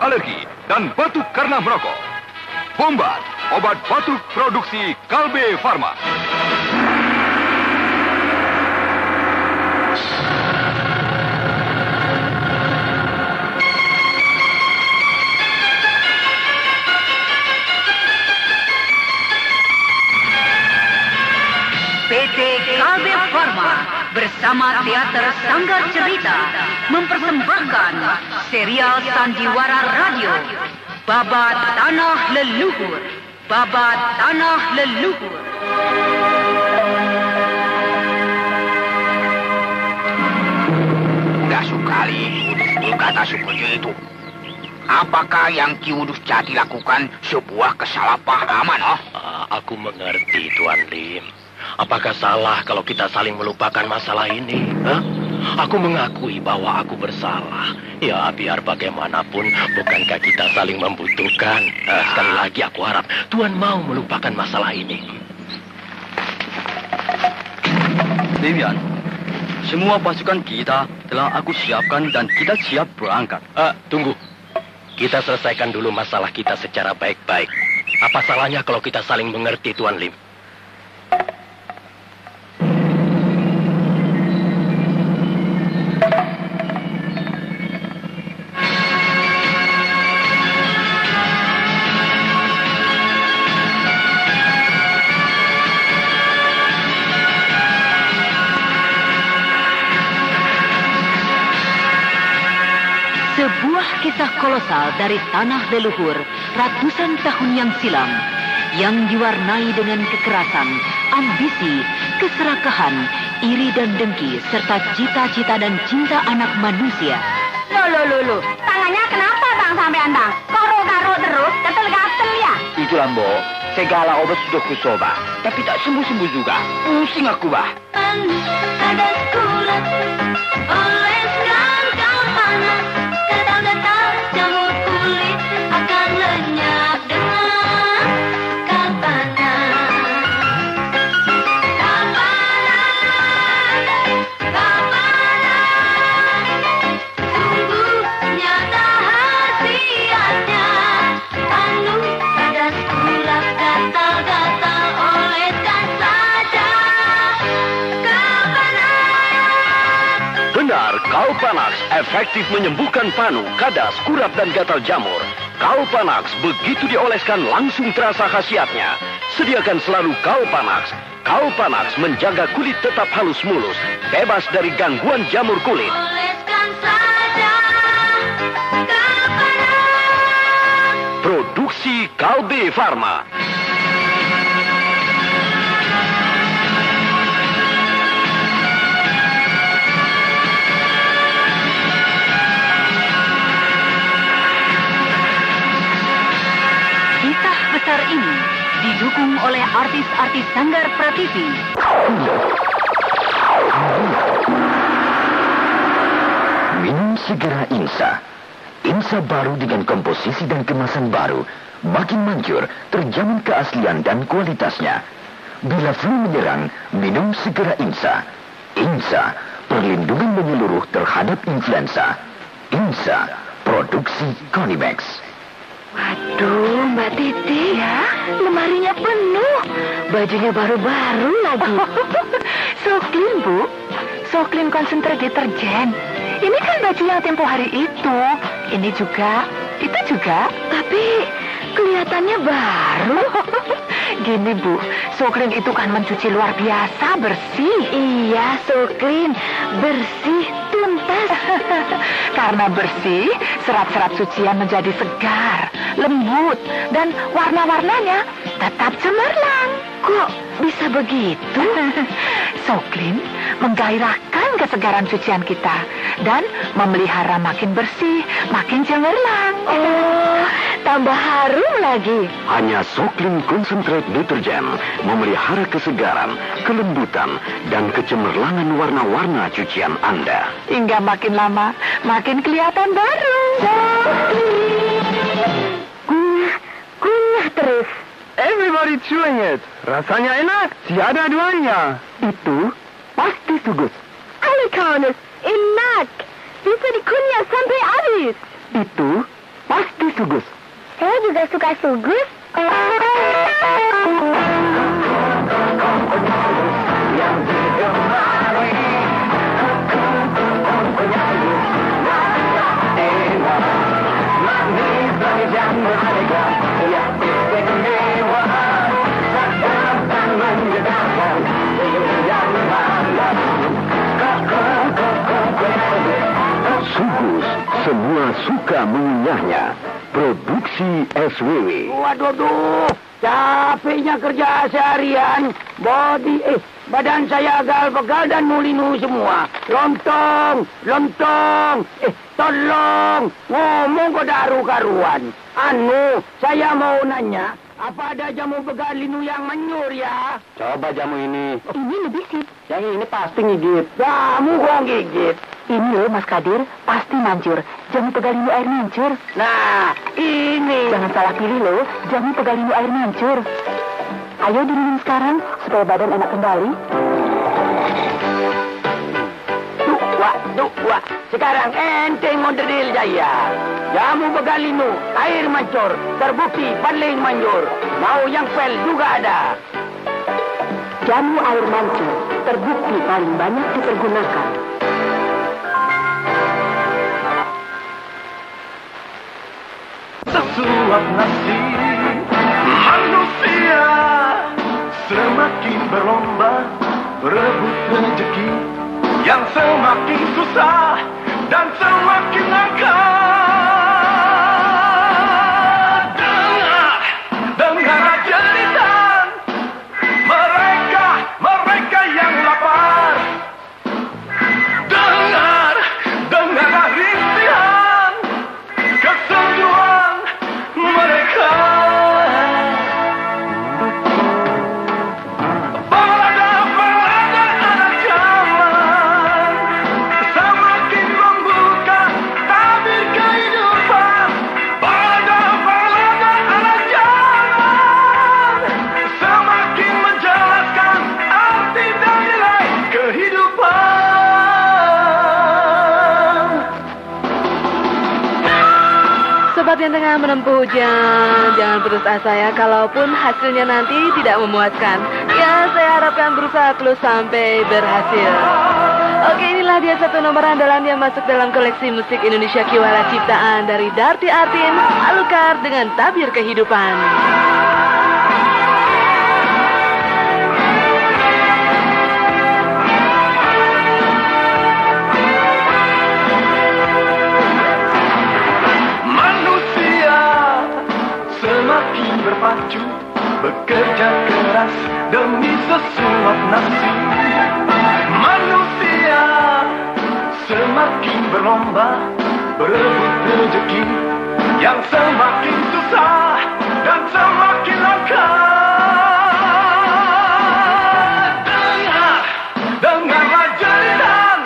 alergi dan batuk karena merokok. Bombat, obat batuk produksi Kalbe Farma. PT Kalbe Farma bersama Teater Sanggar Cerita mempersembahkan serial Sandiwara Radio Babat Tanah Leluhur. Babat Tanah Leluhur. Enggak sekali berkata seperti itu. Apakah yang Ki Udus Jati lakukan sebuah kesalahpahaman, oh? Aku mengerti, Tuan Lim. Apakah salah kalau kita saling melupakan masalah ini? Hah? Aku mengakui bahwa aku bersalah. Ya, biar bagaimanapun, bukankah kita saling membutuhkan? Sekali lagi aku harap Tuan mau melupakan masalah ini. Vivian, semua pasukan kita telah aku siapkan dan kita siap berangkat. Tunggu. Kita selesaikan dulu masalah kita secara baik-baik. Apa salahnya kalau kita saling mengerti, Tuan Lim? Sebuah kisah kolosal dari tanah leluhur ratusan tahun yang silam yang diwarnai dengan kekerasan, ambisi, keserakahan, iri dan dengki serta cita-cita dan cinta anak manusia. Loh. Tangannya kenapa bang sampean bang? Karo-karo terus, gatel-gatel ya? Itulah, Mbok. Segala obat sudah kucoba, tapi tak sembuh-sembuh juga. Pusing aku, bah. Ada kulit, oleskan kau panas. Gatal-gatal jamur kulit akan lenyap dengan kau panas. Kau panas. Sungguh nyata khasiatnya. Anu padas kulak gatal-gatal oleskan saja. Kau panas. Benar, Kalpanax efektif menyembuhkan panu, kadas, kurap, dan gatal jamur. Kalpanax begitu dioleskan langsung terasa khasiatnya. Sediakan selalu Kalpanax. Kalpanax menjaga kulit tetap halus mulus, bebas dari gangguan jamur kulit. Oleskan saja. Kau panas. Produksi Kalbe Farma. Kisah besar ini didukung oleh artis-artis Sanggar Prativi. Minum segera Insa. Insa baru dengan komposisi dan kemasan baru. Makin manjur, terjamin keaslian dan kualitasnya. Bila flu menyerang, minum segera Insa. Insa, perlindungan menyeluruh terhadap influenza. Insa, produksi Konimax. Waduh, Mbak Titi ya, lemarinya penuh. Bajunya baru-baru lagi. So clean, Bu. So clean concentrate deterjen. Ini kan baju yang tempo hari itu. Ini juga, itu juga. Tapi kelihatannya baru. Gini, Bu, So Clean itu kan mencuci luar biasa bersih. Iya, So Clean bersih tuntas. Karena bersih, serat-serat sucian menjadi segar, lembut, dan warna-warnanya tetap cemerlang. Kok bisa begitu? So Clean menggairahkan kesegaran cucian kita dan memelihara makin bersih, makin cemerlang. Oh, tambah harum lagi. Hanya So Clean Concentrate Deterjen memelihara kesegaran, kelembutan, dan kecemerlangan warna-warna cucian Anda. Hingga makin lama, makin kelihatan baru. Kunyah terus. Everybody chewing it. Rasanya enak, tiada duanya. Itu pasti Sugus. Alikanus, enak. Bisa dikunyah sampai habis. Itu pasti Sugus. Saya juga suka Sugus. Sugus, semua suka mengunyahnya. Produksi SWW. Waduh, capeknya kerja seharian. Badan saya gagal dan mulinu semua. Lontong. Tolong. Ngomong kok daru karuan. Saya mau nanya. Apa ada jamu begalinu yang menyur ya? Coba jamu ini. Ini lebih sip. Yang ini pasti ngigit. Jamu kok gigit. Ini loh Mas Kadir, pasti mancur. Jamu pegalinu air mancur. Nah, ini. Jangan salah pilih loh, jamu pegalinu air mancur. Ayo diminum sekarang, supaya badan enak kembali. Dua. Sekarang enteng model saya. Jamu begalinu, air mancur. Terbukti paling manjur. Mau yang pel juga ada. Jamu air mancur, terbukti paling banyak dipergunakan. Sesuap nasi manusia semakin berlomba berebut rezeki yang semakin susah dan semakin langka. Dengar jeritan mereka yang lapar. Dengar rintihan kesenjuan mereka. Balada anak zaman semakin membuka tabir kehidupan. Balada anak zaman semakin menjelaskan arti dan nilai kehidupan. Sobat yang tengah menempuh ujian, jangan putus asa ya, kalaupun hasilnya nanti tidak memuaskan. Ya, saya harapkan berusaha terus sampai berhasil. Oke, inilah dia satu nomor andalan yang masuk dalam koleksi musik Indonesia Kiwara ciptaan dari Darti Artin, Alukar dengan Tabir Kehidupan. Semakin berpacu, bekerja keras demi sesuap nasi. Manusia semakin berlomba, berebut rezeki yang semakin susah dan semakin langka. Dengarlah jeritan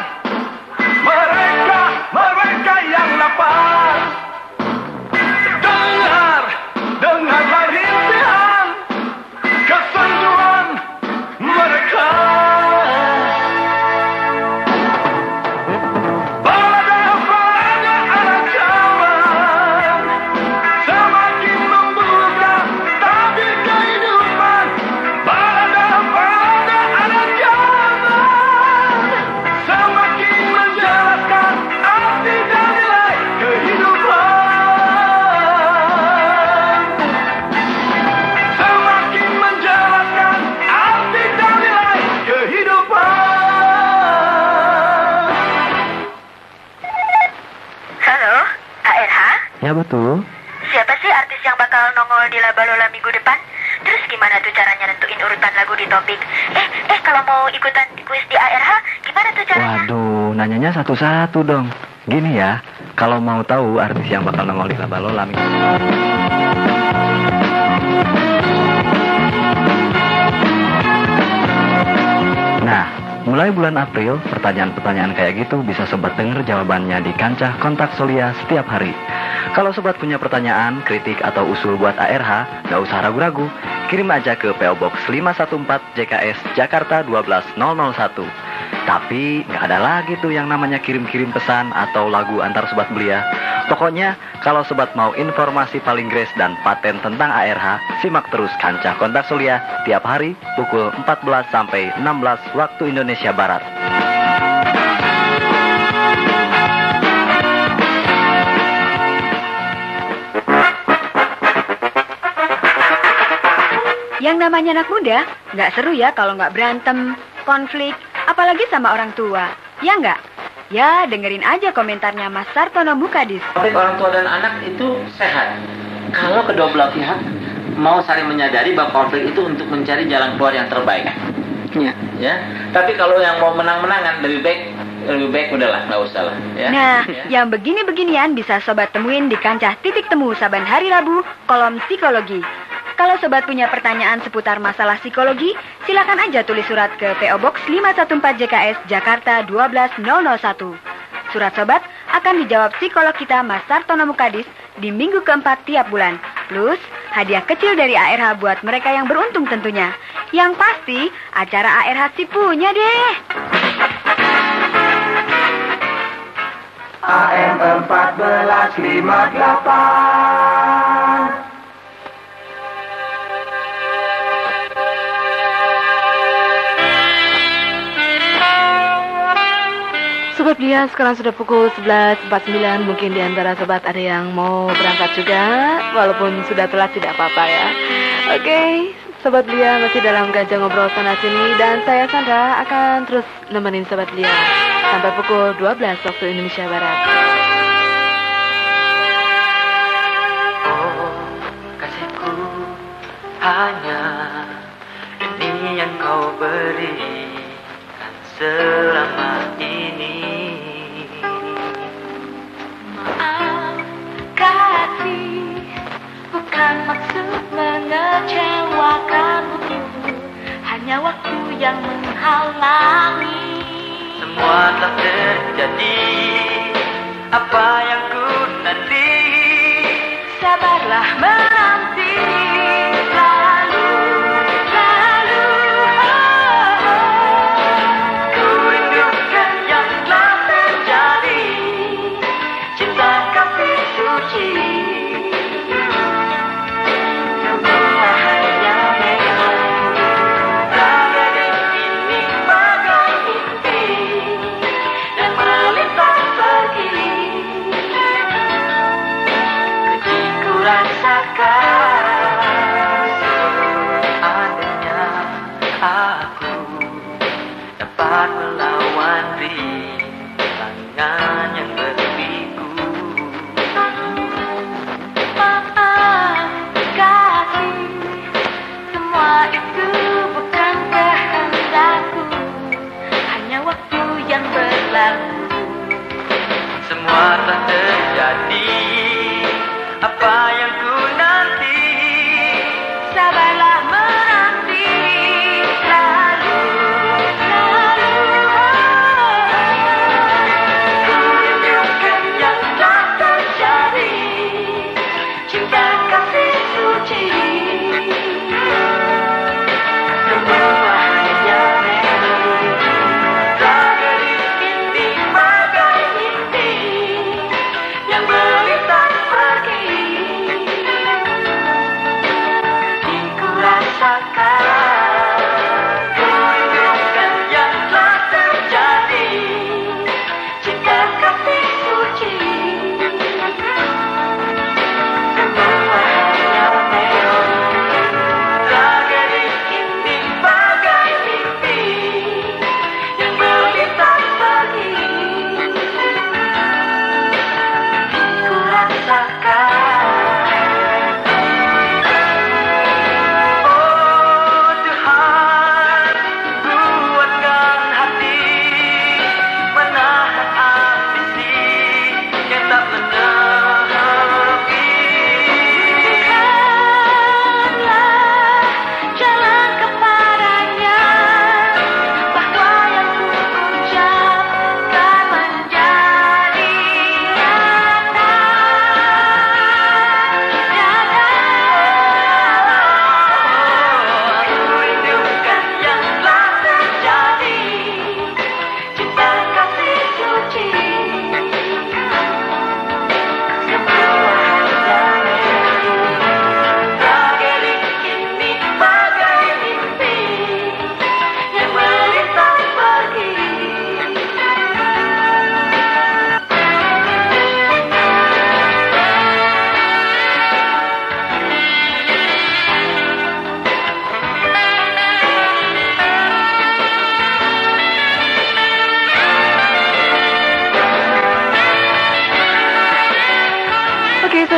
mereka yang lapar. Dengarlah rintihan kesenjuan mereka. Balada anak zaman semakin membuka tabir kehidupan. Balada anak zaman semakin menjelaskan arti dan nilai kehidupan. Ya betul. Siapa sih artis yang bakal nongol di Labalola minggu depan? Terus gimana tuh caranya nentuin urutan lagu di topik? Kalau mau ikutan kuis di ARH, gimana tuh caranya? Waduh, nanyanya satu-satu dong. Gini ya, kalau mau tahu artis yang bakal nongol di Labalola minggu depan. Nah, mulai bulan April, pertanyaan-pertanyaan kayak gitu bisa sobat denger jawabannya di kancah kontak Solia setiap hari. Kalau sobat punya pertanyaan, kritik, atau usul buat ARH, nggak usah ragu-ragu. Kirim aja ke PO Box 514 JKS Jakarta 12001. Tapi nggak ada lagi tuh yang namanya kirim-kirim pesan atau lagu antar sobat belia. Pokoknya Kalau sobat mau informasi paling grace dan paten tentang ARH, simak terus Kancah Kontak Sulia tiap hari pukul 14 sampai 16 waktu Indonesia Barat. Yang namanya anak muda, nggak seru ya kalau nggak berantem, konflik, apalagi sama orang tua. Ya nggak? Ya, dengerin aja komentarnya Mas Sartono Mukadis. Konflik orang tua dan anak itu sehat. Kalau kedua belah pihak mau saling menyadari bahwa konflik itu untuk mencari jalan keluar yang terbaik. Ya. Tapi kalau yang mau menang-menangan lebih baik udahlah, nggak usah lah. Ya. Nah, Ya. yang begini-beginian bisa sobat temuin di Kancah Titik Temu saban hari Rabu, kolom psikologi. Kalau sobat punya pertanyaan seputar masalah psikologi, silakan aja tulis surat ke PO Box 514 JKS, Jakarta 12001. Surat sobat akan dijawab psikolog kita Mas Sartono Mukadis di minggu keempat tiap bulan. Plus, hadiah kecil dari ARH buat mereka yang beruntung tentunya. Yang pasti, acara ARH sih punya deh. AM 1458. Sobat Belia, sekarang sudah pukul 11.49. Mungkin di antara sobat ada yang mau berangkat juga, walaupun sudah telat tidak apa-apa ya. Oke, Sobat Belia masih dalam Gajah Ngobrol Sana Sini, dan saya Sandra akan terus nemenin Sobat Belia sampai pukul 12 waktu Indonesia Barat. Oh, kasihku, hanya ini yang kau berikan selama ini. Maaf, kasih, bukan maksud mengecewakanmu. Hanya waktu yang menghalangi. Semua telah terjadi, apa yang ku nanti. Sabarlah menanti. Lalu, Ku rindukan yang telah terjadi, cinta kasih suci. Semua hanya memang tragedi ini bagai mimpi yang melintas pergi. Kecil ku rasakan, seandainya aku dapat melawan rintangan yang berliku. maaf, kasih, semua itu bukan kehendakku. Hanya waktu yang berlalu. Semua telah terjadi, apa yang ku nanti.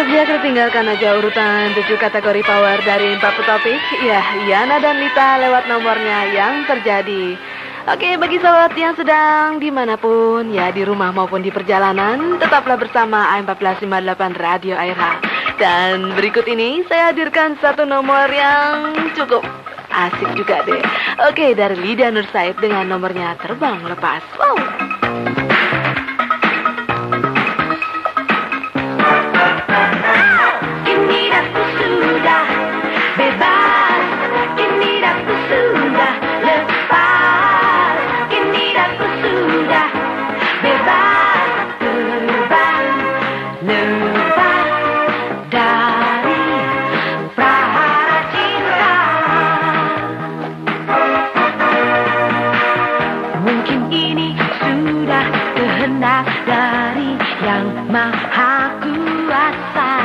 Biar ketinggalkan aja urutan 7 kategori power dari 40 topik. Ya, Yana dan Lita lewat nomornya yang terjadi. Oke, bagi sobat yang sedang dimanapun, ya di rumah maupun di perjalanan, tetaplah bersama AM1458 Radio ARH. Dan berikut ini saya hadirkan satu nomor yang cukup asik juga deh. Oke, dari Lida Nur Said dengan nomornya Terbang Lepas. Wow. Kini aku sudah bebas, kini aku sudah lepas, kini aku sudah bebas, terbang lepas dari prahara cinta. Mungkin ini sudah kehendak dari Yang Maha Kuasa,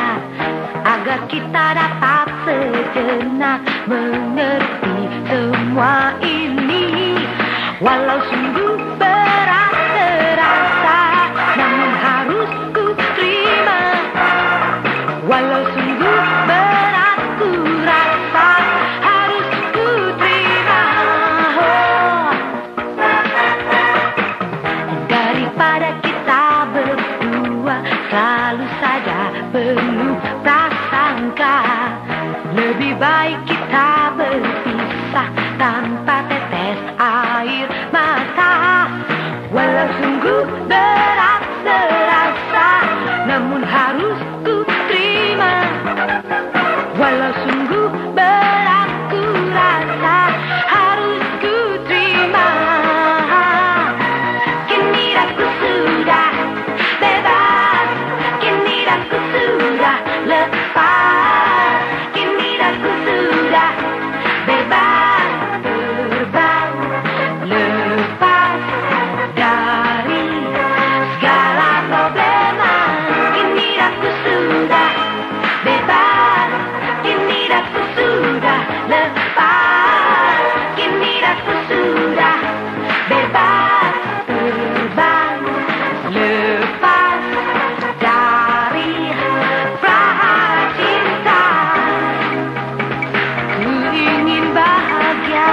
agar kita dapat sejenak mengerti semua ini. Walau sungguh berat terasa, namun harus ku terima. Walau sungguh berat ku rasa, harus ku terima. Oh. Daripada kita berdua selalu saja penuh prasangka, lebih baik kita berpisah tanpa tetes air mata. Walau sungguh berat terasa, namun harus ku terima. Walau sungguh berat ku rasa, harus ku terima. Kini aku sudah bebas, kini aku sudah lepas, kini aku sudah bebas, terbang lepas dari segala problema. Kini aku sudah bebas, kini aku sudah lepas, kini aku sudah bebas, terbang lepas dari prahara cinta. Ku ingin bahagia,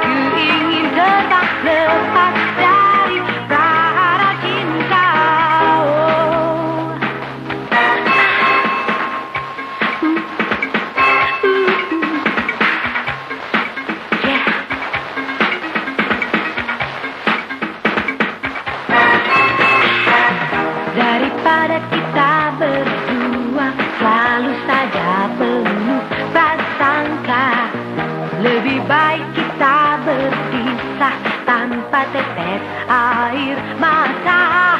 ku ingin terbang lepas dari prahara cinta. Daripada kita berdua selalu saja penuh prasangka, lebih baik kita berpisah tanpa tetes air mata.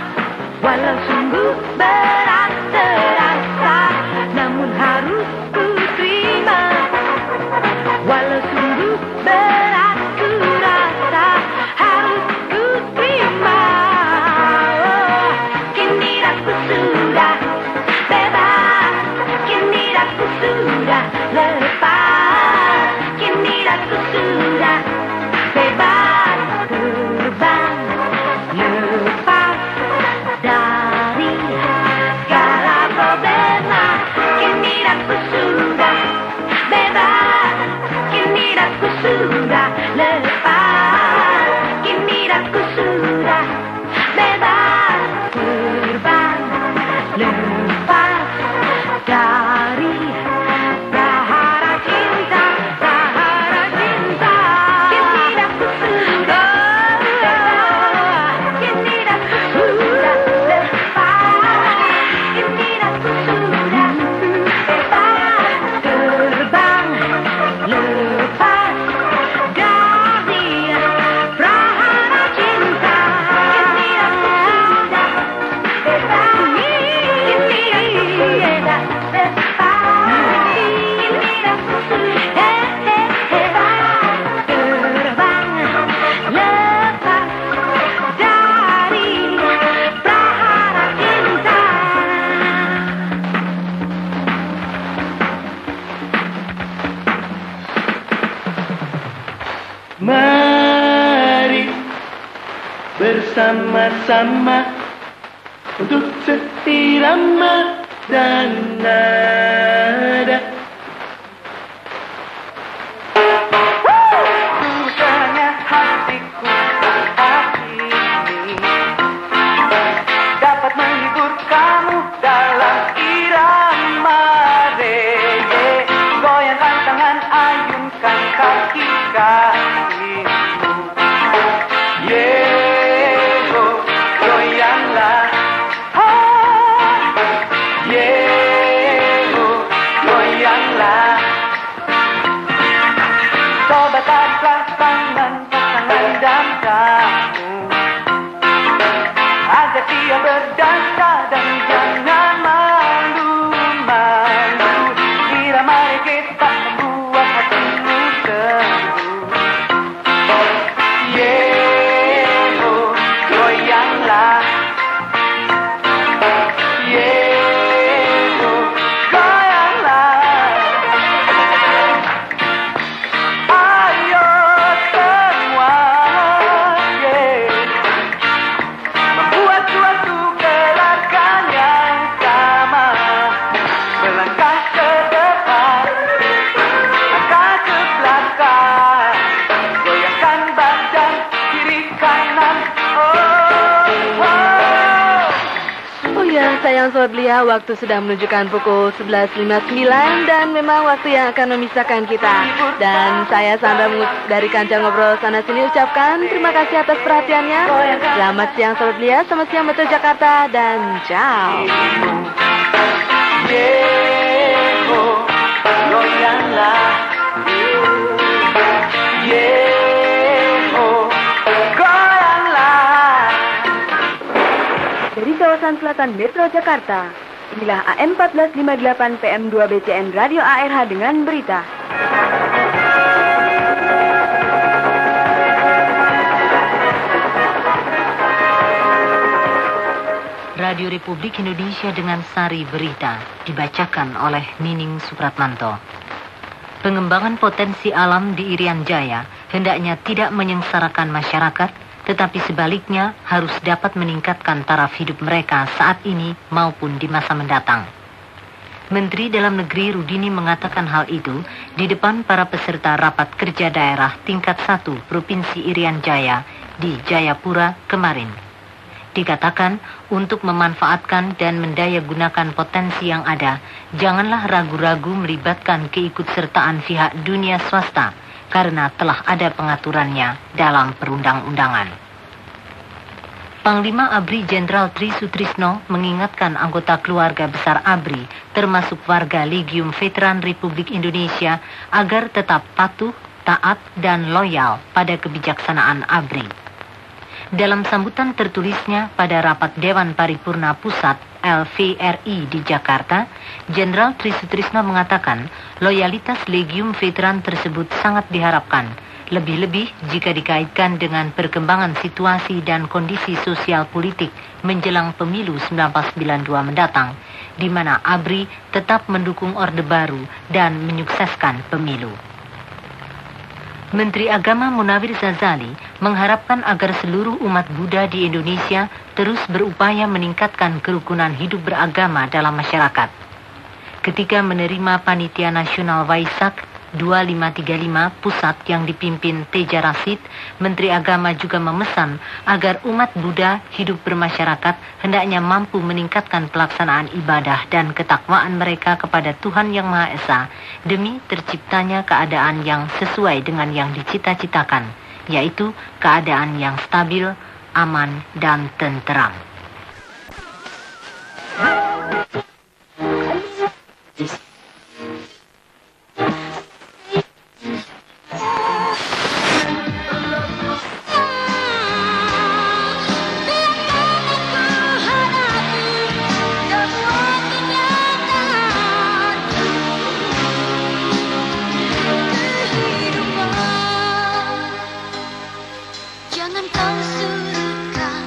Walau sungguh berat terasa, namun harus ku terima. Walau sungguh berat ku rasa, harus ku terima. Oh, kini aku sudah bebas, kini aku sudah lepas, kini aku sudah bebas, terbang lepas dari segala problema. Kini aku sudah bebas, kini aku sudah lepas, kini aku sudah bebas, terbang lepas dari prahara cinta, prahara cinta. Kini aku sudah bebas, kini aku sudah lepas, kini aku sudah bebas, terbang lepas dari prahara cinta. Kini aku sudah bebas, kini aku sudah lepas, kini aku sudah bebas, terbang lepas dari prahara cinta. Mari bersama-sama untuk setirama dan nada. Susahnya hatiku saat ini dapat menghibur kamu dalam irama reggae. Goyangkan tangan, ayunkan kaki kakimu. Yeho, goyanglah. Yeho, goyanglah. Coba tariklah tangan pasangan dan kamu agar dia berdansa dan jangan malu-malu. Irama reggae tak membuat hatimu sembuh. Yeho, goyanglah. Yeho, goyanglah. Ayo semua, membuat suatu gerakan yang sama. Melangkah ke depan, langkah ke belakang. Goyangkan badan kiri kanan. Oh ya, sayang Sobat Belia, waktu sudah menunjukkan pukul 11.59 dan memang waktu yang akan memisahkan kita. Dan saya Sandra dari Kancah Ngobrol Sana Sini ucapkan terima kasih atas perhatiannya. Selamat siang Sobat Belia, selamat siang Metro Jakarta, dan ciao. Yeho, goyanglah. Yeho, goyanglah. Dari kawasan selatan Metro Jakarta, inilah AM 1458 PM 2 BCN Radio ARH dengan berita. Radio Republik Indonesia dengan Sari Berita dibacakan oleh Nining Supratmanto. Pengembangan potensi alam di Irian Jaya hendaknya tidak menyengsarakan masyarakat, tetapi sebaliknya harus dapat meningkatkan taraf hidup mereka saat ini maupun di masa mendatang. Menteri Dalam Negeri Rudini mengatakan hal itu di depan para peserta rapat kerja daerah tingkat 1 Provinsi Irian Jaya di Jayapura kemarin. Dikatakan, untuk memanfaatkan dan mendayagunakan potensi yang ada, janganlah ragu-ragu melibatkan keikutsertaan pihak dunia swasta, karena telah ada pengaturannya dalam perundang-undangan. Panglima ABRI Jenderal Tri Sutrisno mengingatkan anggota keluarga besar ABRI, termasuk warga Legium Veteran Republik Indonesia, agar tetap patuh, taat, dan loyal pada kebijaksanaan ABRI. Dalam sambutan tertulisnya pada rapat Dewan Paripurna Pusat LVRI di Jakarta, Jenderal Tri Sutrisno mengatakan loyalitas Legium Veteran tersebut sangat diharapkan, lebih-lebih jika dikaitkan dengan perkembangan situasi dan kondisi sosial politik menjelang pemilu 1992 mendatang, di mana ABRI tetap mendukung Orde Baru dan menyukseskan pemilu. Menteri Agama Munawir Zazali mengharapkan agar seluruh umat Buddha di Indonesia terus berupaya meningkatkan kerukunan hidup beragama dalam masyarakat. Ketika menerima Panitia Nasional Waisak 2535 Pusat yang dipimpin Teja Rasid, Menteri Agama juga memesan agar umat Buddha hidup bermasyarakat hendaknya mampu meningkatkan pelaksanaan ibadah dan ketakwaan mereka kepada Tuhan Yang Maha Esa demi terciptanya keadaan yang sesuai dengan yang dicita-citakan, yaitu keadaan yang stabil, aman, dan tenteram. Jangan kau surutkan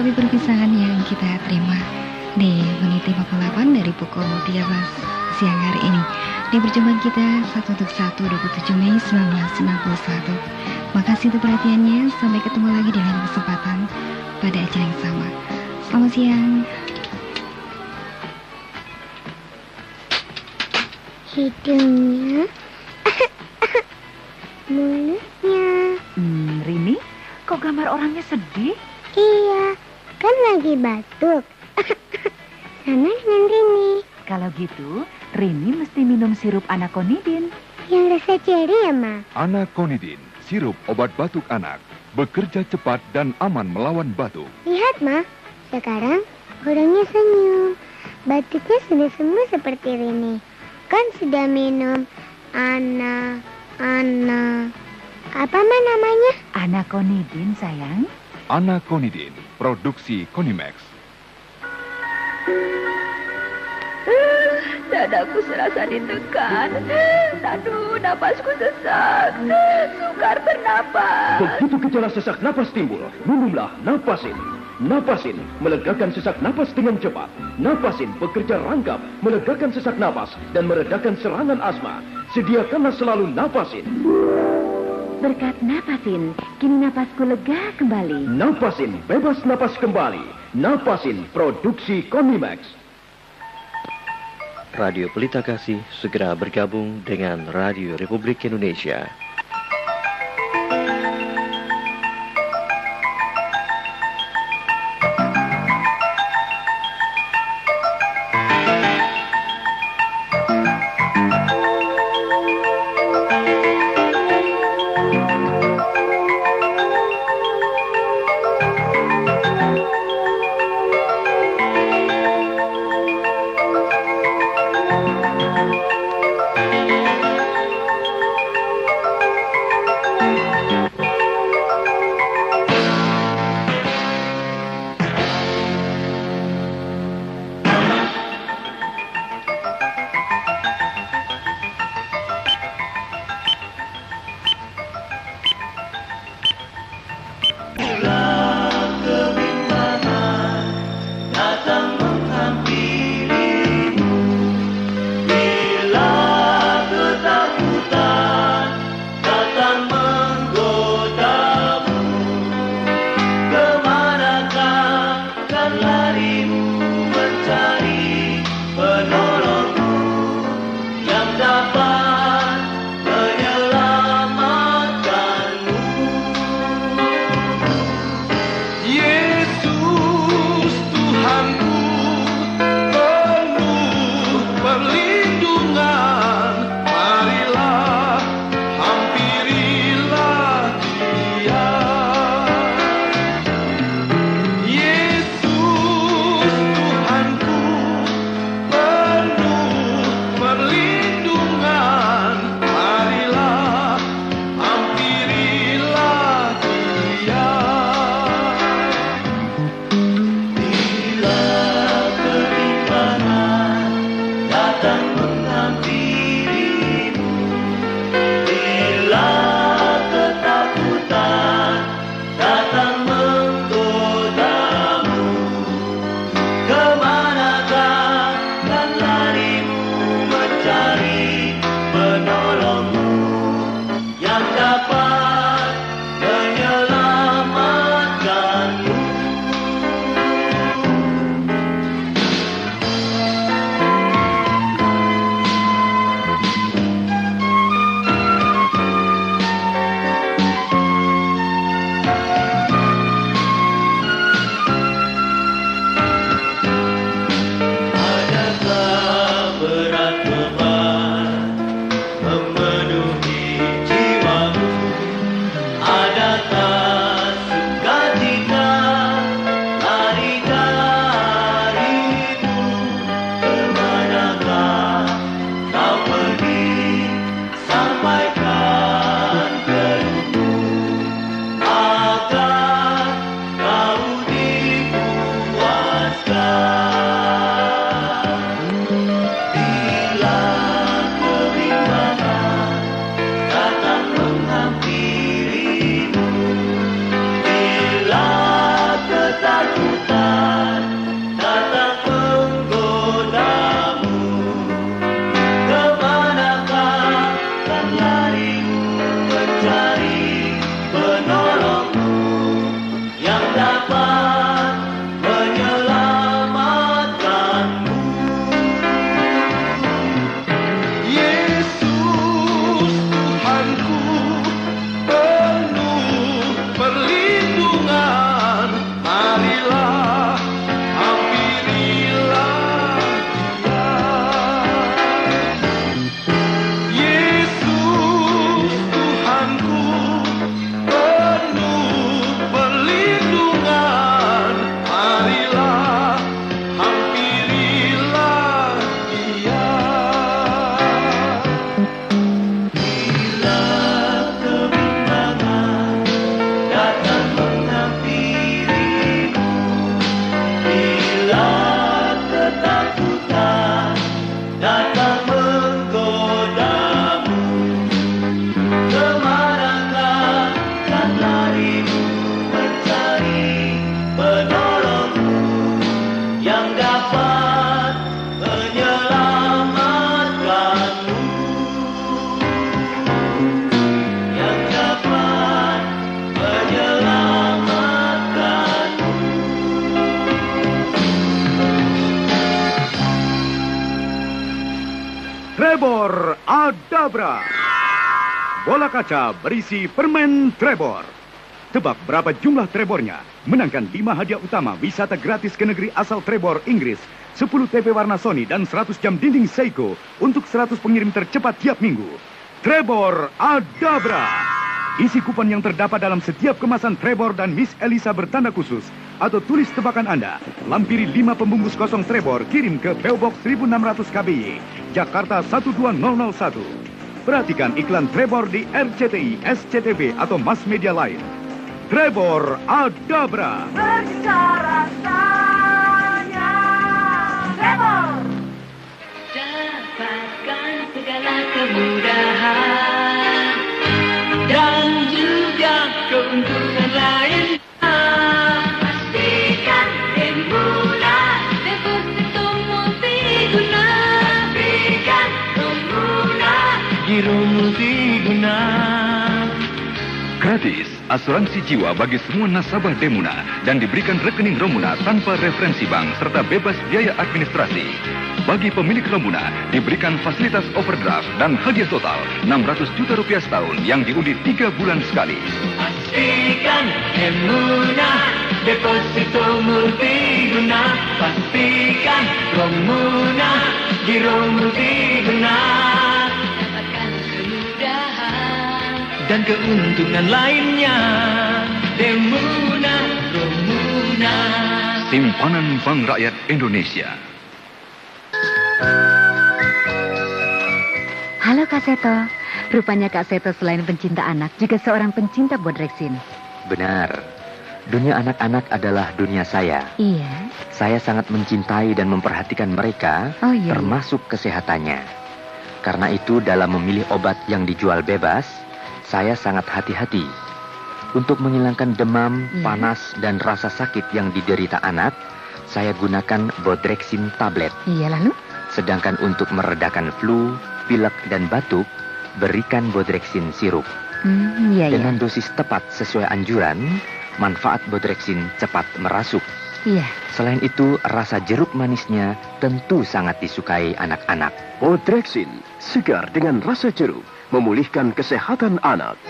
tapi perpisahan yang kita terima di menit 58 dari pukul 13 siang hari ini di perjumpaan kita 1 untuk 1 27 Mei 1991. Makasih untuk perhatiannya. Sampai ketemu lagi di lain kesempatan pada acara yang sama. Selamat siang. Hidungnya, mulutnya. Rini, kok gambar orangnya sedih? Iya, kan lagi batuk. Sama dengan Rini. Kalau gitu, Rini mesti minum sirup anakonidin. Yang rasa ceri ya, Ma? Anakonidin, sirup obat batuk anak. Bekerja cepat dan aman melawan batuk. Lihat, Ma. Sekarang orangnya senyum. Batuknya sudah sembuh seperti Rini. Kan sudah minum apa namanya? Anakonidin, sayang. Anakonidin, produksi Konimax. Dadaku serasa ditekan. Aduh, napasku sesak. Sukar bernapas. Begitu gejala sesak napas timbul, minumlah Napasin. Napasin melegakan sesak napas dengan cepat. Napasin bekerja rangkap, melegakan sesak napas dan meredakan serangan asma. Sediakanlah selalu Napasin. Berkat Napasin, kini napasku lega kembali. Napasin, bebas napas kembali. Napasin, produksi Konimax. Radio Pelita Kasih segera bergabung dengan Radio Republik Indonesia. Trevor Adabra. Bola kaca berisi permen Trevor. Tebak berapa jumlah Trevornya? Menangkan 5 hadiah utama wisata gratis ke negeri asal Trevor, Inggris. 10 TV warna Sony dan 100 jam dinding Seiko untuk 100 pengirim tercepat tiap minggu. Trevor Adabra. Isi kupon yang terdapat dalam setiap kemasan Trevor dan Miss Elisa bertanda khusus atau tulis tebakan Anda. Lampiri 5 pembungkus kosong Trevor, kirim ke PO Box 1600 KBY, Jakarta 12001. Perhatikan iklan Trevor di RCTI, SCTV atau mass media lain. Trevor Adabra. Berbicara saya, Trevor. Dapatkan segala kemudahan dan juga keuntungan lain. Pastikan Emulah deposito multiguna. Pastikan Emulah Giro multiguna. Gratis asuransi jiwa bagi semua nasabah Demuna dan diberikan rekening Romuna tanpa referensi bank serta bebas biaya administrasi. Bagi pemilik Romuna diberikan fasilitas overdraft dan hadiah total 600 juta rupiah setahun yang diundi 3 bulan sekali. Pastikan Emuna deposito multiguna. Pastikan Romuna Giro multiguna. dapatkan kemudahan Dan keuntungan lainnya Demuna Romuna. Simpanan Bank Rakyat Indonesia. Halo Kak Seto, rupanya Kak Seto selain pencinta anak juga seorang pencinta bodreksin. Benar. Dunia anak-anak adalah dunia saya. Iya. Saya sangat mencintai dan memperhatikan mereka, Oh, iya. termasuk kesehatannya. Karena itu dalam memilih obat yang dijual bebas, saya sangat hati-hati. Untuk menghilangkan demam, Iya. panas, dan rasa sakit yang diderita anak, saya gunakan bodreksin tablet. Iya lalu? Sedangkan untuk meredakan flu, pilek, dan batuk, berikan bodreksin sirup. Iya. Dengan dosis tepat sesuai anjuran, manfaat bodreksin cepat merasuk. Iya. Selain itu, rasa jeruk manisnya tentu sangat disukai anak-anak. Bodreksin, segar dengan rasa jeruk, memulihkan kesehatan anak.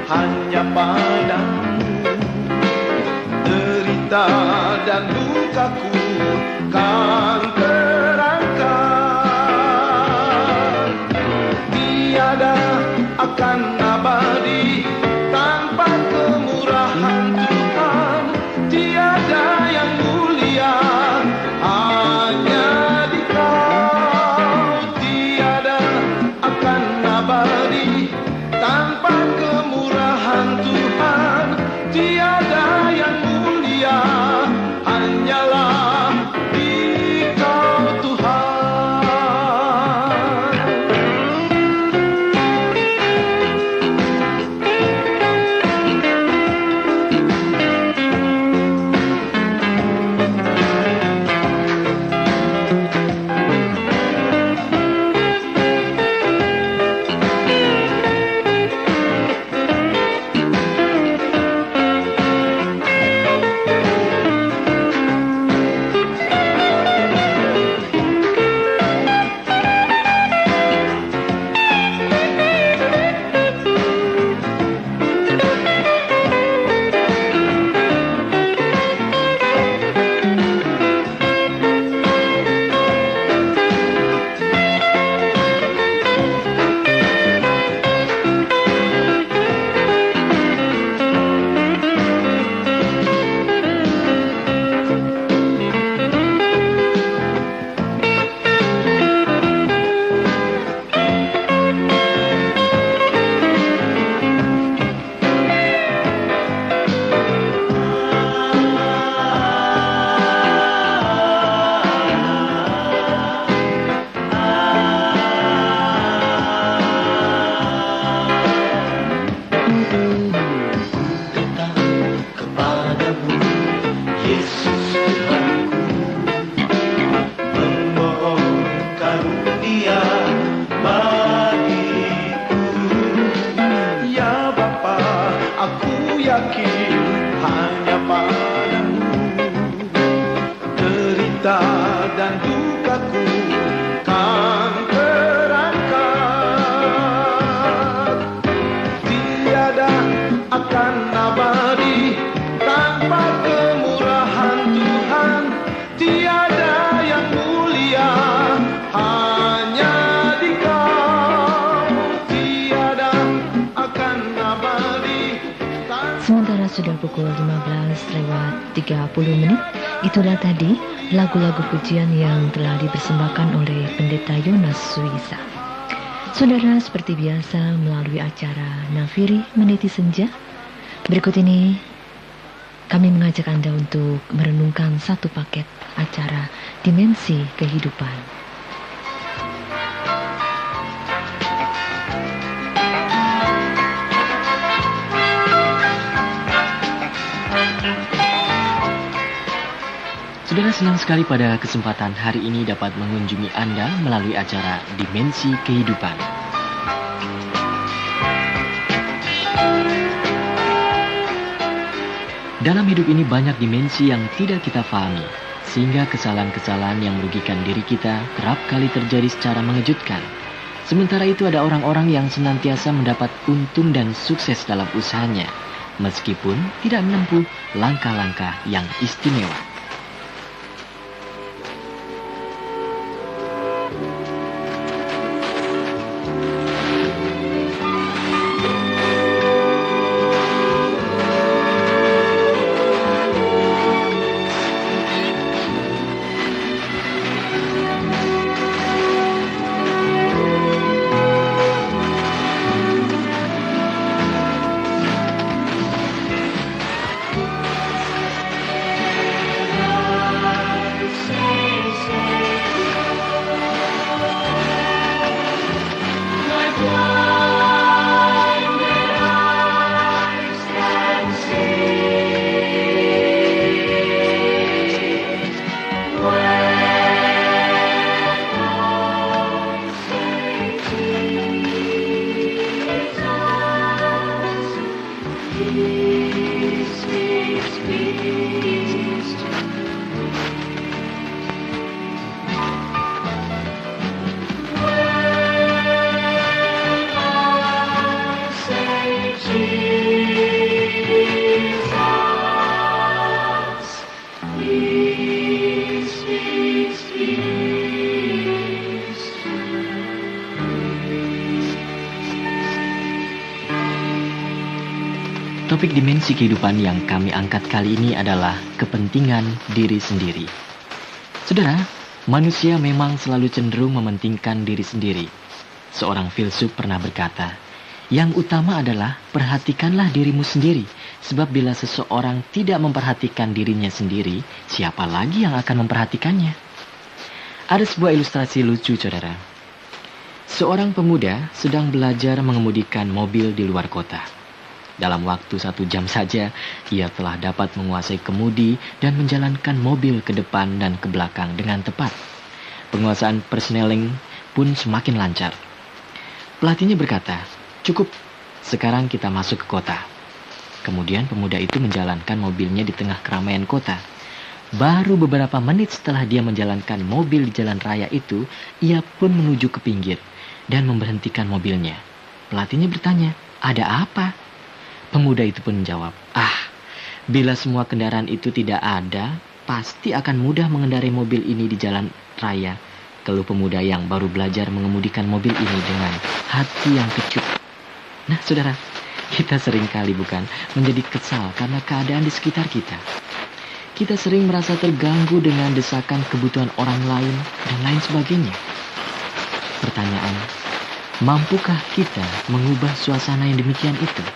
hanya padamu. Derita dan lukaku kan terangkat. Tiada akan abadi tanpa kemurahan Tuhan. Tiada yang mulia hanya di Kau. Tiada akan abadi tanpa kemurahan Tuhan. Tiada yang mulia hanyalah di Kau. yakin hanya padamu. Derita dan dukaku kan terangkat. Tiada akan abadi tanpa kemurahan Tuhan. Tiada yang mulia hanya di Kau. Tiada akan abadi. Sementara sudah pukul 15:30, itulah tadi lagu-lagu pujian yang telah dipersembahkan oleh Pendeta Yonas Suisa. Saudara, seperti biasa melalui acara Nafiri Meniti Senja, berikut ini kami mengajak Anda untuk merenungkan satu paket acara Dimensi Kehidupan. Saudara, senang sekali pada kesempatan hari ini dapat mengunjungi Anda melalui acara Dimensi Kehidupan. Dalam hidup ini banyak dimensi yang tidak kita pahami, sehingga kesalahan-kesalahan yang merugikan diri kita kerap kali terjadi secara mengejutkan. Sementara itu ada orang-orang yang senantiasa mendapat untung dan sukses dalam usahanya, meskipun tidak menempuh langkah-langkah yang istimewa. Topik dimensi kehidupan yang kami angkat kali ini adalah kepentingan diri sendiri. Saudara, manusia memang selalu cenderung mementingkan diri sendiri. Seorang filsuf pernah berkata, yang utama adalah perhatikanlah dirimu sendiri, sebab bila seseorang tidak memperhatikan dirinya sendiri, siapa lagi yang akan memperhatikannya? Ada sebuah ilustrasi lucu, saudara. Seorang pemuda sedang belajar mengemudikan mobil di luar kota. Dalam waktu 1 jam saja, ia telah dapat menguasai kemudi dan menjalankan mobil ke depan dan ke belakang dengan tepat. Penguasaan persneling pun semakin lancar. Pelatihnya berkata, "Cukup, sekarang kita masuk ke kota." Kemudian pemuda itu menjalankan mobilnya di tengah keramaian kota. Baru beberapa menit setelah dia menjalankan mobil di jalan raya itu, ia pun menuju ke pinggir dan memberhentikan mobilnya. Pelatihnya bertanya, "Ada apa?" Pemuda itu pun menjawab, bila semua kendaraan itu tidak ada, pasti akan mudah mengendarai mobil ini di jalan raya. Keluh pemuda yang baru belajar mengemudikan mobil ini dengan hati yang kecut. Nah, saudara, kita sering kali bukan menjadi kesal karena keadaan di sekitar kita. Kita sering merasa terganggu dengan desakan kebutuhan orang lain dan lain sebagainya. Pertanyaan, mampukah kita mengubah suasana yang demikian itu?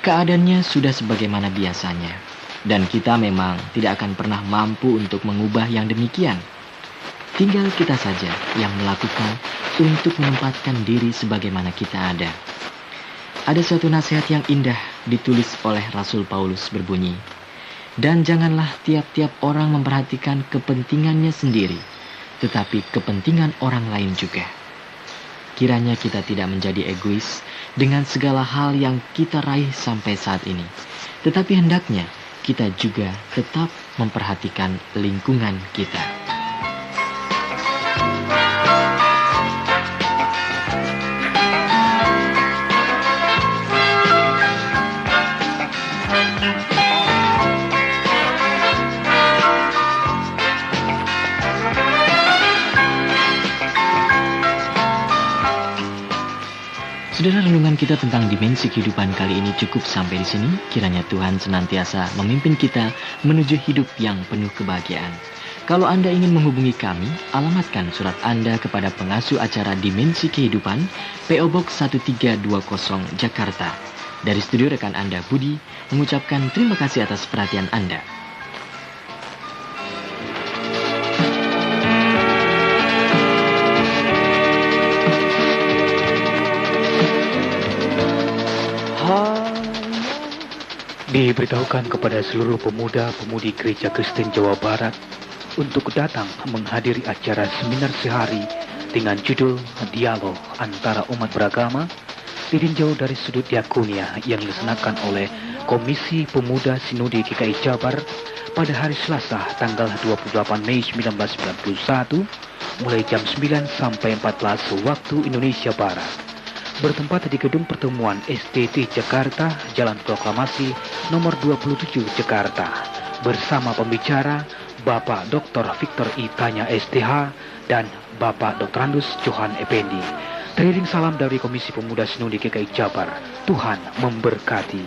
Keadaannya sudah sebagaimana biasanya, dan kita memang tidak akan pernah mampu untuk mengubah yang demikian. Tinggal kita saja yang melakukan untuk menempatkan diri sebagaimana kita ada. Ada suatu nasihat yang indah ditulis oleh Rasul Paulus berbunyi, "Dan janganlah tiap-tiap orang memperhatikan kepentingannya sendiri, tetapi kepentingan orang lain juga." kiranya kita tidak menjadi egois dengan segala hal yang kita raih sampai saat ini. Tetapi hendaknya kita juga tetap memperhatikan lingkungan kita. Saudara, renungan kita tentang dimensi kehidupan kali ini cukup sampai di sini. Kiranya Tuhan senantiasa memimpin kita menuju hidup yang penuh kebahagiaan. Kalau Anda ingin menghubungi kami, alamatkan surat Anda kepada pengasuh acara Dimensi Kehidupan, PO Box 1320 Jakarta. Dari studio rekan Anda Budi mengucapkan terima kasih atas perhatian Anda. Diberitahukan kepada seluruh pemuda-pemudi Gereja Kristen Jawa Barat untuk datang menghadiri acara seminar sehari dengan judul Dialog Antara Umat Beragama ditinjau dari sudut diakonia yang dilaksanakan oleh Komisi Pemuda Sinode GKI Jabar pada hari Selasa tanggal 28 Mei 1991 mulai jam 9 sampai 14 waktu Indonesia Barat. Bertempat di Gedung Pertemuan STT Jakarta, Jalan Proklamasi nomor 27 Jakarta, bersama pembicara Bapak Dr. Victor I. Tanya STH dan Bapak Dr. Andus Johan Effendi. Teriring salam dari Komisi Pemuda Sinode GKI Jabar. Tuhan memberkati.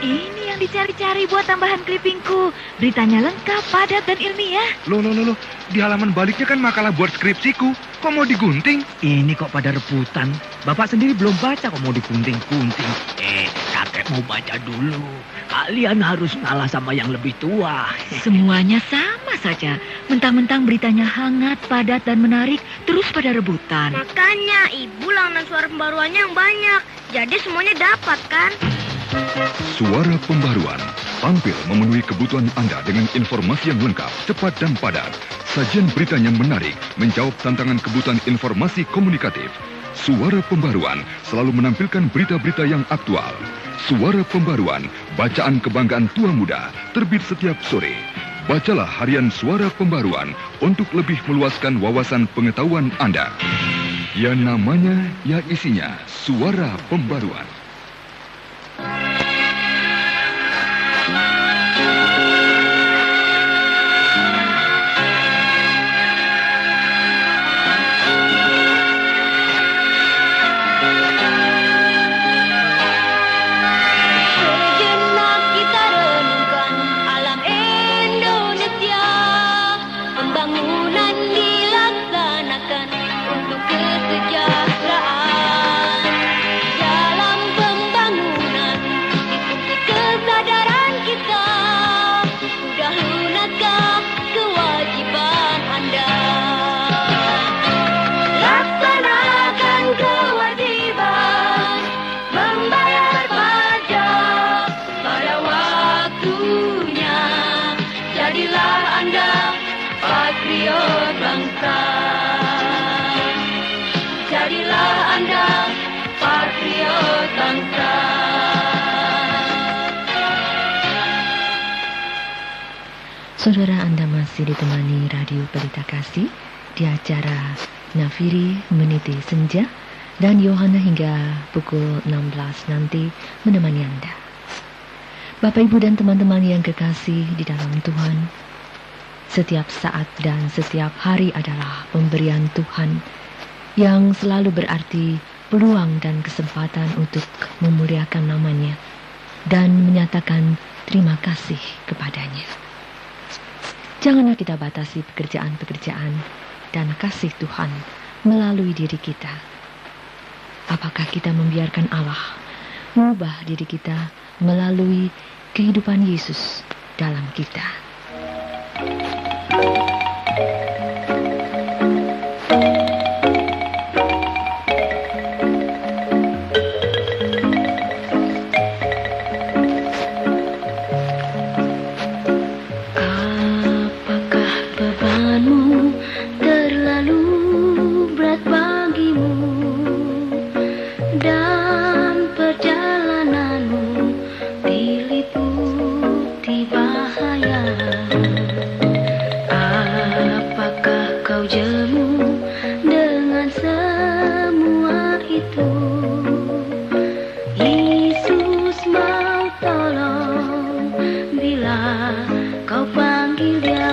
Ini yang dicari-cari buat tambahan clippingku. Beritanya lengkap, padat, dan ilmiah. Loh. Di halaman baliknya kan makalah buat skripsiku. Kok mau digunting? Ini kok pada rebutan. Bapak sendiri belum baca kok mau digunting-gunting. Kakek mau baca dulu. Kalian harus ngalah sama yang lebih tua. Semuanya sama saja. Mentang-mentang beritanya hangat, padat, dan menarik, terus pada rebutan. Makanya ibu langganan suara pembaruannya yang banyak. Jadi semuanya dapat kan? Suara Pembaruan tampil memenuhi kebutuhan Anda dengan informasi yang lengkap, cepat dan padat. Sajian beritanya menarik, menjawab tantangan kebutuhan informasi komunikatif. Suara Pembaruan selalu menampilkan berita-berita yang aktual. Suara Pembaruan, bacaan kebanggaan tua muda, terbit setiap sore. Bacalah harian Suara Pembaruan untuk lebih meluaskan wawasan pengetahuan Anda. Ya namanya, ya isinya, Suara Pembaruan. Saudara, Anda masih ditemani Radio Pelita Kasih di acara Nafiri Meniti Senja, dan Yohana hingga pukul 16 nanti menemani Anda. Bapak, Ibu, dan teman-teman yang kekasih di dalam Tuhan, setiap saat dan setiap hari adalah pemberian Tuhan yang selalu berarti peluang dan kesempatan untuk memuliakan namanya dan menyatakan terima kasih kepadanya. Janganlah kita batasi pekerjaan-pekerjaan dan kasih Tuhan melalui diri kita. Apakah kita membiarkan Allah mengubah diri kita melalui kehidupan Yesus dalam kita? kau panggil dia.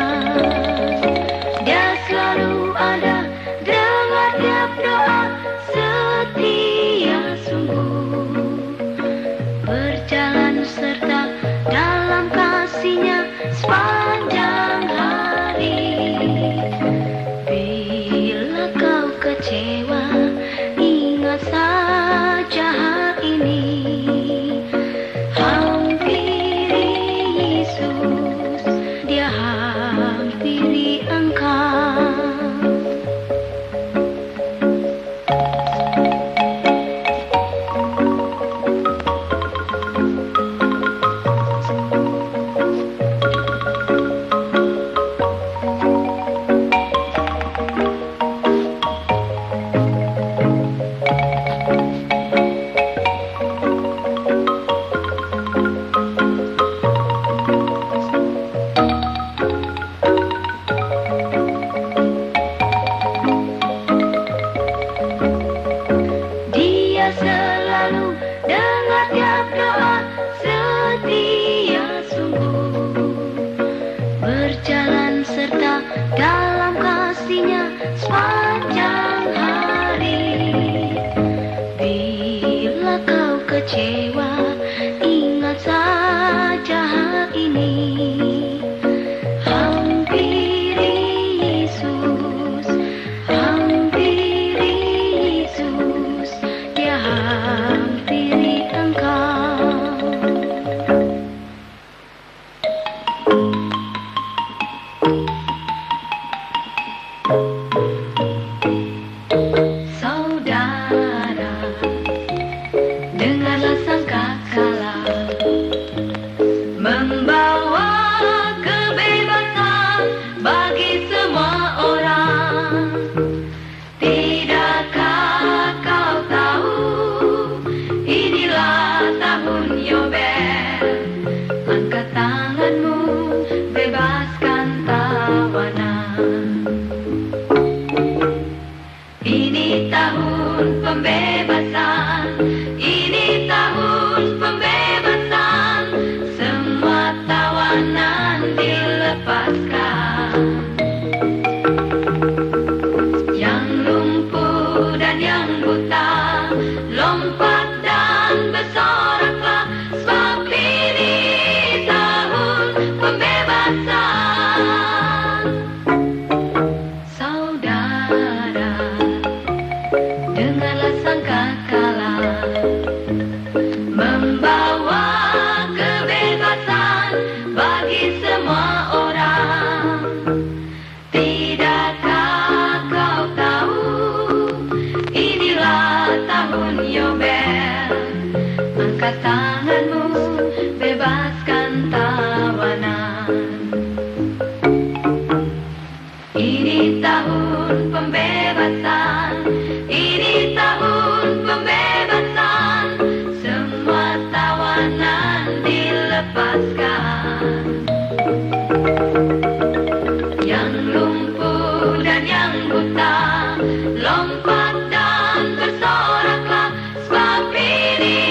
Dia selalu ada, dengar tiap doa, setia sungguh, berjalan serta dalam kasih-Nya sepanjang hari. Bila kau kecewa, ingat saja hal ini. Hampiri Yesus, Dia hampiri engkau. Dia selalu dengar tiap doa, setia sungguh, berjalan serta dalam kasih-Nya sepanjang hari. Bila kau kecewa, ingat saja hal ini. Hampiri Yesus, hampiri Yesus, Dia hampiri engkau. Saudara, dengarlah sangkakala membawa kebebasan bagi semua orang. Tidakkah kau tahu, inilah tahun Yobel. Angkat tanganmu, bebaskan tawanan. Ini tahun pembebasan, ini tahun pembebasan. Semua tawanan dilepaskan. Yang lumpuh dan yang buta, lompat dan bersoraklah, sebab ini tahun pembebasan. Saudara, dengarlah sangkakala membawa kebebasan bagi semua orang. Tidakkah kau tahu, inilah tahun Yobel. Angkat tanganmu, bebaskan tawanan. Ini tahun pembebasan, ini tahun pembebasan. Semua tawanan dilepaskan. Yang lumpuh dan yang buta, lompat dan bersoraklah, sebab ini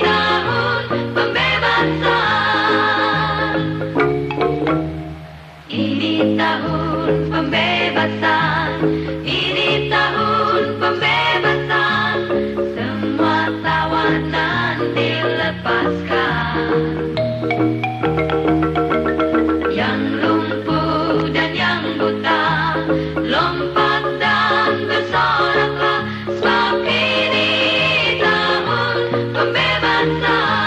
tahun pembebasan. Ini tahun pembebasan, ini tahun pembebasan. Semua tawanan dilepaskan. Yang lumpuh dan yang buta, lompat dan bersoraklah, sebab ini tahun pembebasan.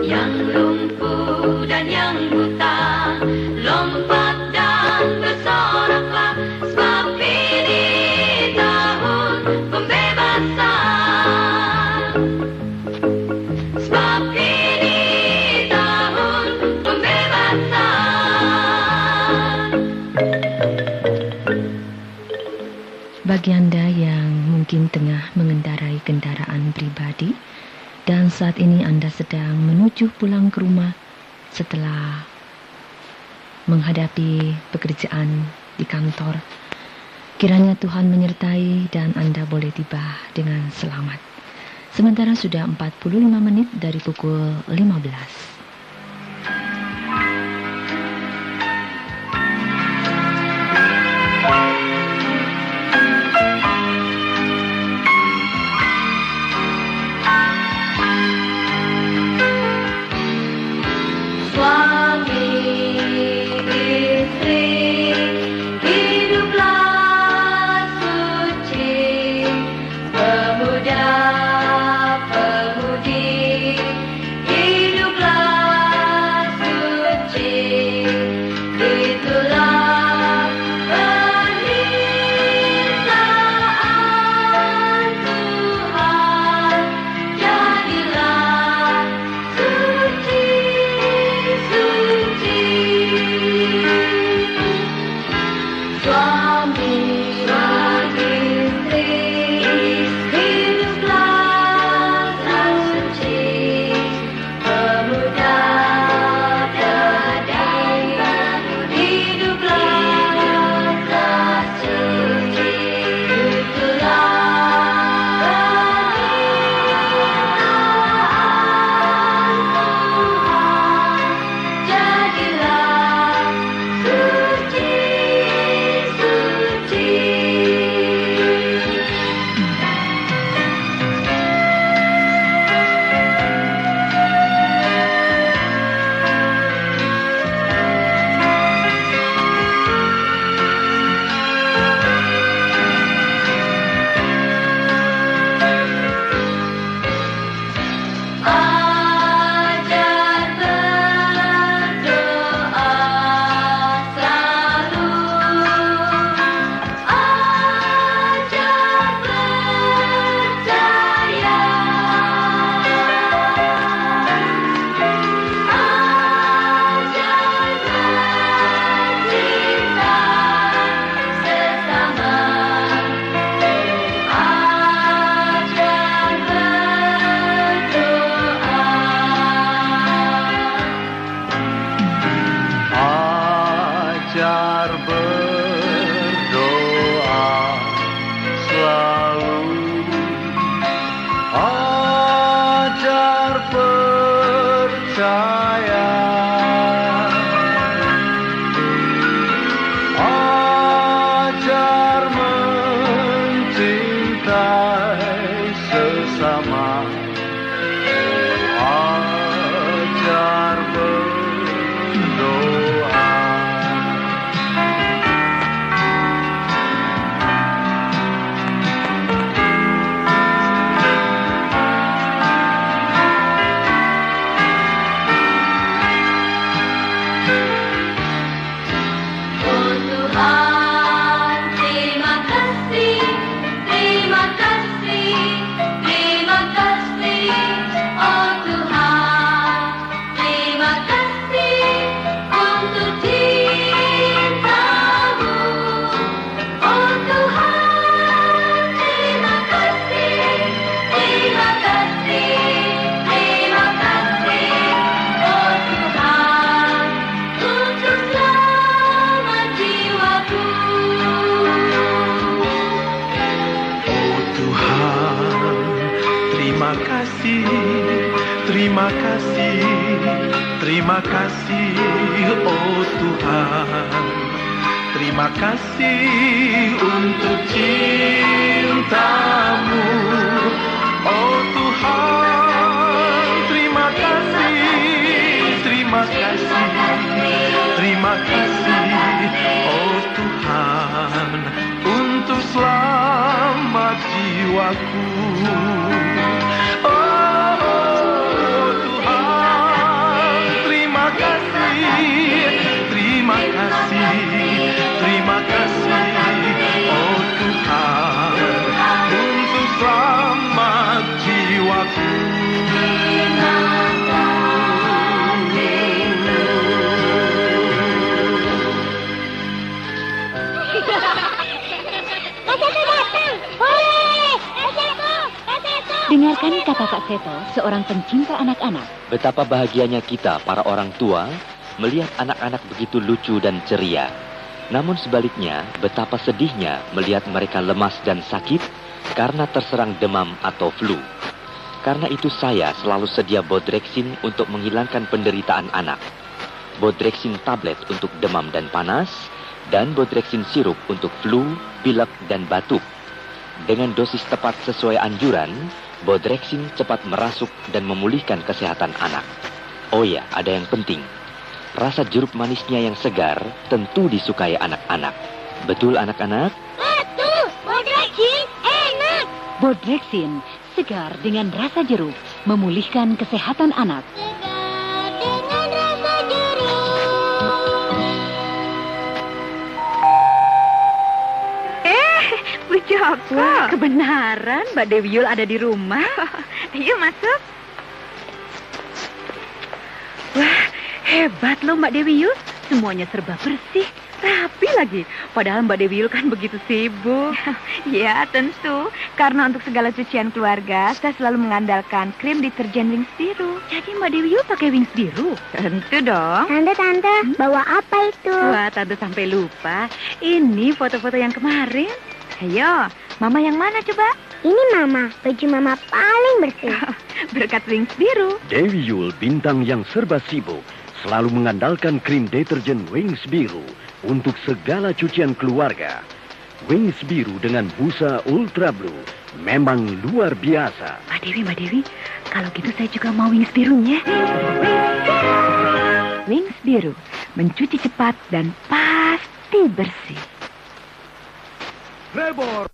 Yang lumpuh dan Bagi Anda yang mungkin tengah mengendarai kendaraan pribadi dan saat ini Anda sedang menuju pulang ke rumah setelah menghadapi pekerjaan di kantor, kiranya Tuhan menyertai dan Anda boleh tiba dengan selamat. Sementara sudah 45 menit dari pukul 15. Terima kasih, terima kasih, oh Tuhan. Terima kasih untuk cintamu, oh Tuhan. Terima kasih, terima kasih, terima kasih, oh Tuhan, untuk selamat jiwaku. Terima kasih, oh Tuhan, untuk selamat jiwaku. Seto seorang pencinta anak-anak. Betapa bahagianya kita para orang tua melihat anak-anak begitu lucu dan ceria. Namun sebaliknya, betapa sedihnya melihat mereka lemas dan sakit karena terserang demam atau flu. Karena itu saya selalu sedia Bodrexin untuk menghilangkan penderitaan anak. Bodrexin tablet untuk demam dan panas, dan Bodrexin sirup untuk flu, pilek, dan batuk. Dengan dosis tepat sesuai anjuran, Bodrexin cepat merasuk dan memulihkan kesehatan anak. Oh ya, ada yang penting. Rasa jeruk manisnya yang segar tentu disukai anak-anak. Betul anak-anak? Betul, Bodrexin enak. Bodrexin, segar dengan rasa jeruk, memulihkan kesehatan anak. Bu Joko. Wah, kebenaran Mbak Dewi Yul ada di rumah. Yuk masuk. Wah, hebat loh Mbak Dewi Yul. Semuanya serba bersih, rapi lagi. Padahal Mbak Dewi Yul kan begitu sibuk. Ya, tentu. Karena untuk segala cucian keluarga, saya selalu mengandalkan krim deterjen Wings Biru. Jadi Mbak Dewi Yul pakai Wings Biru? Tentu dong. Tante, bawa apa itu? Wah, Tante sampai lupa. Ini foto-foto yang kemarin. Ayo, Mama yang mana coba? Ini Mama, baju Mama paling bersih. Berkat Wings Biru. Dewi Yul, bintang yang serba sibuk, selalu mengandalkan krim deterjen Wings Biru untuk segala cucian keluarga. Wings Biru dengan busa Ultra Blue memang luar biasa. Mbak Dewi, kalau gitu saya juga mau Wings Birunya. Wings Biru, mencuci cepat dan pasti bersih. Trevor.